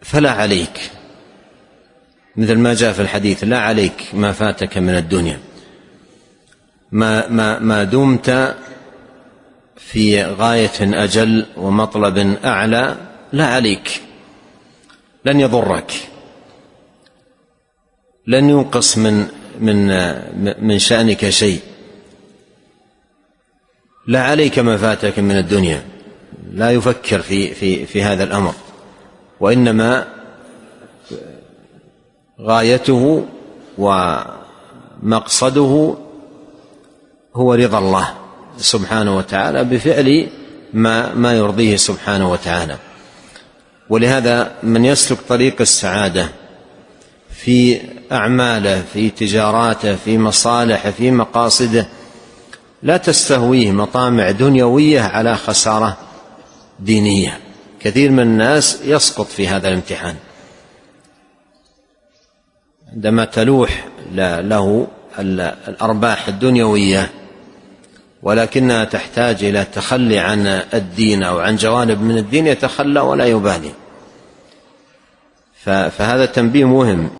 فلا عليك، مثل ما جاء في الحديث: لا عليك ما فاتك من الدنيا، ما دمت في غاية أجل ومطلب أعلى لا عليك، لن يضرك، لن ينقص من شأنك شيء. لا عليك ما فاتك من الدنيا، لا يفكر في هذا الأمر، وإنما غايته ومقصده هو رضا الله سبحانه وتعالى بفعل ما يرضيه سبحانه وتعالى. ولهذا من يسلك طريق السعادة في أعماله، في تجاراته، في مصالحه، في مقاصده، لا تستهويه مطامع دنيوية على خسارة دينية. كثير من الناس يسقط في هذا الامتحان عندما تلوح له الأرباح الدنيوية، ولكنها تحتاج إلى التخلي عن الدين أو عن جوانب من الدين، يتخلى ولا يبالي. فهذا تنبيه مهم.